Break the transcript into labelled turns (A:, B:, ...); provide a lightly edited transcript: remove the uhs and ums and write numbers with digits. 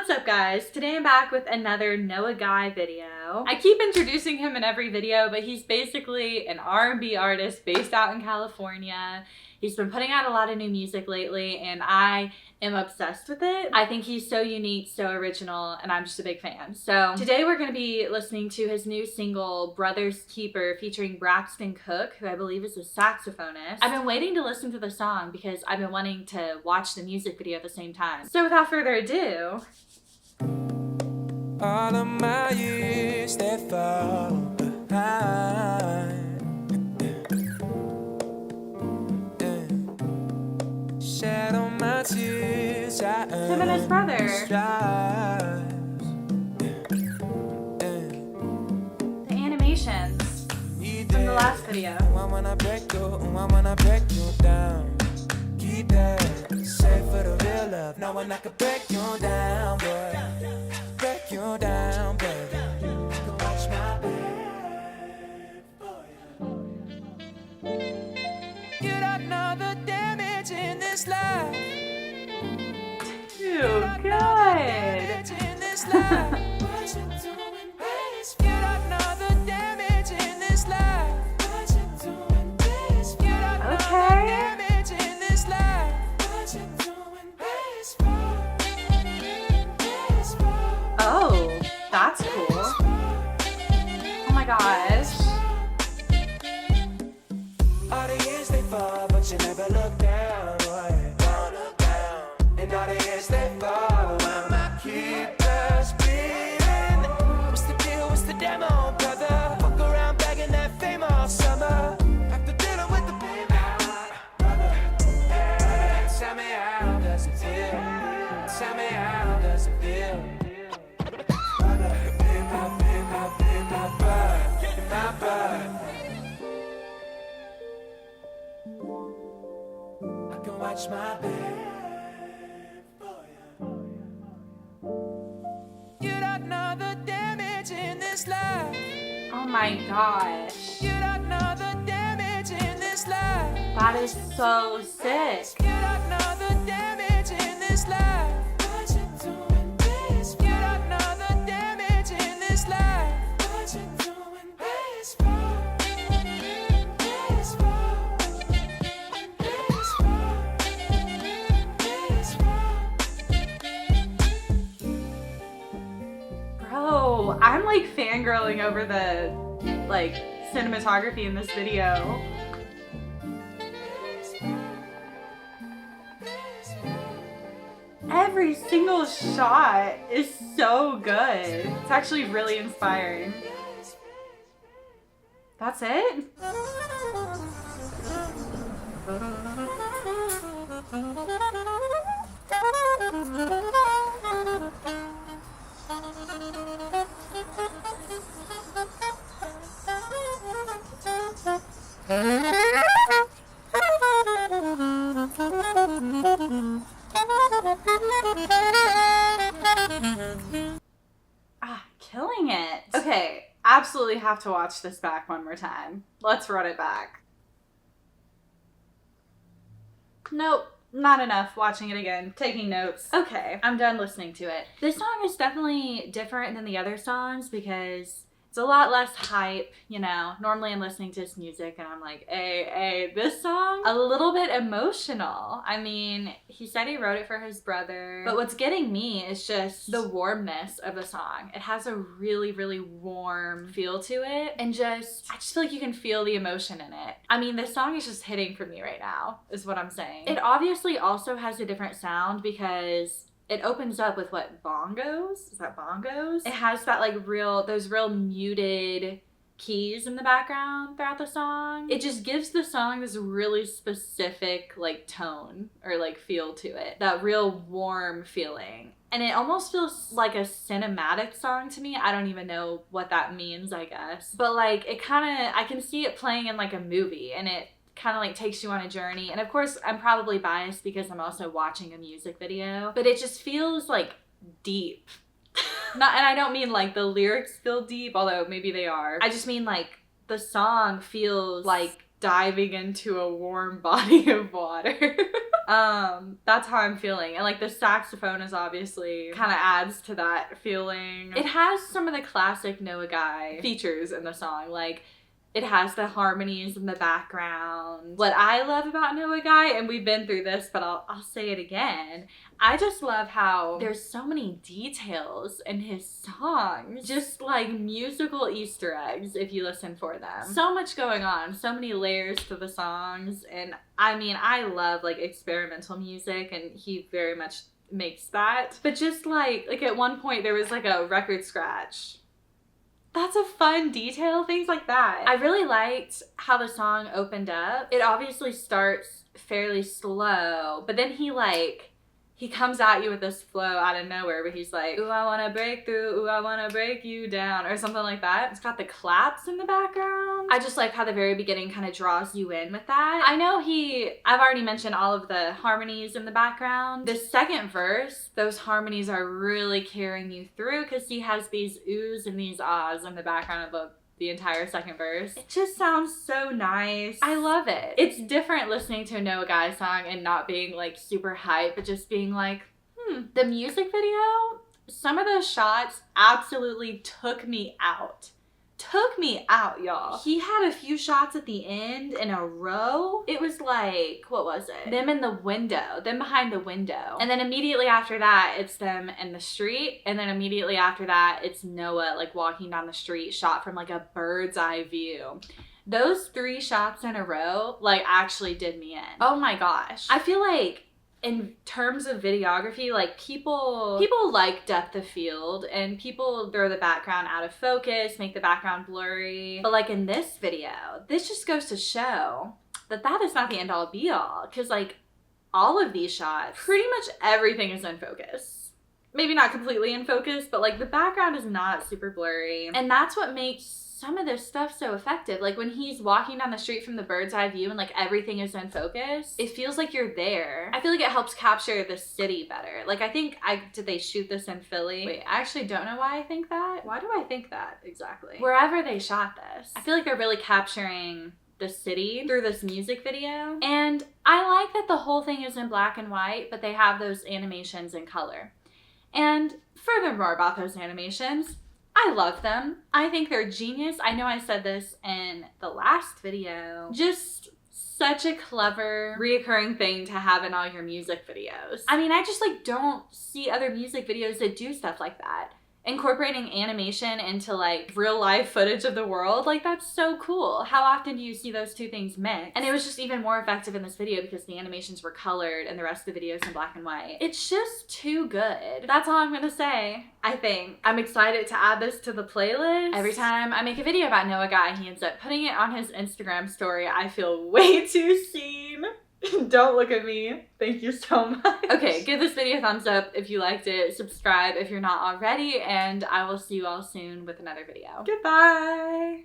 A: What's up guys? Today I'm back with another Noah Guy video. I keep introducing him in every video, but he's basically an R&B artist based out in California. He's been putting out a lot of new music lately and I am obsessed with it. I think he's so unique, so original, and I'm just a big fan. So today we're gonna be listening to his new single, Brother's Keeper, featuring Braxton Cook, who I believe is a saxophonist. I've been waiting to listen to the song because I've been wanting to watch the music video at the same time. So without further ado,
B: all of my years that fall behind, shed on my tears, I
A: him and his brother. The animations from the last video.
B: I wanna break you down. Keep that safe for the real love. No one I can break you down, boy. Break you down, baby. Watch my back for you. You don't know the damage in this life.
A: Too good.
B: In this life. What you doing, baby? You don't know the damage in this life. What you doing, baby? You don't know the damage in this life. What you doing, baby?
A: Oh, that's cool. Oh my gosh.
B: All the years they fall, but you never look down, boy. Don't look down. And all the years they fall, I'ma keep us bleeding. What's the deal? What's the demo, brother? Fuck around bagging that fame all summer. After dealing with the pain, brother. Hey, tell me how does it feel? Tell me how does it feel? I can watch my back for you. You don't know the damage in this life.
A: Oh my gosh.
B: You don't know the damage in this life.
A: That is so sick.
B: You don't know the damage in this life. What you doing, baby? You don't know the damage in this life. What you doing, baby?
A: Bro, I'm like fangirling over the like cinematography in this video. Every single shot is so good. It's actually really inspiring. That's it? Killing it. Okay, absolutely have to watch this back one more time. Let's run it back. Nope, not enough. Watching it again, taking notes. Okay, I'm done listening to it. This song is definitely different than the other songs because it's a lot less hype, you know. Normally I'm listening to this music and I'm like, hey, this song, a little bit emotional. I mean, he said he wrote it for his brother, but what's getting me is just the warmness of the song. It has a really, really warm feel to it, and I just feel like you can feel the emotion in it. I mean, this song is just hitting for me right now, is what I'm saying. It obviously also has a different sound because it opens up with what, bongos? Is that bongos? It has that like those real muted keys in the background throughout the song. It just gives the song this really specific like tone or like feel to it. That real warm feeling. And it almost feels like a cinematic song to me. I don't even know what that means, I guess. But like it kind of, I can see it playing in like a movie and it kind of like takes you on a journey. And of course I'm probably biased because I'm also watching a music video, but it just feels like deep. And I don't mean like the lyrics feel deep, although maybe they are. I just mean like the song feels like diving into a warm body of water. That's how I'm feeling. And like the saxophone is obviously kind of adds to that feeling. It has some of the classic Noah Guy features in the song. Like it has the harmonies in the background. What I love about Noah Guy, and we've been through this, but I'll say it again. I just love how there's so many details in his songs. Just like musical Easter eggs if you listen for them. So much going on. So many layers to the songs. And I mean, I love like experimental music, and he very much makes that. But just like at one point there was like a record scratch. That's a fun detail, things like that. I really liked how the song opened up. It obviously starts fairly slow, but then he comes at you with this flow out of nowhere, but he's like, ooh, I wanna break through, ooh, I wanna break you down, or something like that. It's got the claps in the background. I just like how the very beginning kind of draws you in with that. I know I've already mentioned all of the harmonies in the background. The second verse, those harmonies are really carrying you through because he has these oohs and these ahs in the background of the entire second verse. It just sounds so nice. I love it. It's different listening to a Noah Guy song and not being like super hype, but just being like, The music video, some of those shots absolutely took me out. Took me out, y'all. He had a few shots at the end in a row. It was like, what was it? Them in the window, them behind the window. And then immediately after that, it's them in the street. And then immediately after that, it's Noah like walking down the street, shot from like a bird's eye view. Those 3 shots in a row, like actually did me in. Oh my gosh. I feel like in terms of videography, like people like depth of field, and people throw the background out of focus, make the background blurry. But like in this video, this just goes to show that is not the end all be all. Cause like all of these shots, pretty much everything is in focus. Maybe not completely in focus, but like the background is not super blurry. And that's what makes some of this stuff so effective. Like when he's walking down the street from the bird's eye view and like everything is in focus, it feels like you're there. I feel like it helps capture the city better. Like did they shoot this in Philly? Wait, I actually don't know why I think that. Why do I think that exactly? Wherever they shot this, I feel like they're really capturing the city through this music video. And I like that the whole thing is in black and white, but they have those animations in color. And furthermore about those animations, I love them. I think they're genius. I know I said this in the last video. Just such a clever reoccurring thing to have in all your music videos. I mean, I just like don't see other music videos that do stuff like that. Incorporating animation into like real life footage of the world, like that's so cool. How often do you see those two things mixed? And it was just even more effective in this video because the animations were colored and the rest of the video is in black and white. It's just too good. That's all I'm gonna say, I think. I'm excited to add this to the playlist. Every time I make a video about Noah Guy, he ends up putting it on his Instagram story. I feel way too seen. Don't look at me. Thank you so much. Okay, give this video a thumbs up if you liked it. Subscribe if you're not already. And I will see you all soon with another video. Goodbye.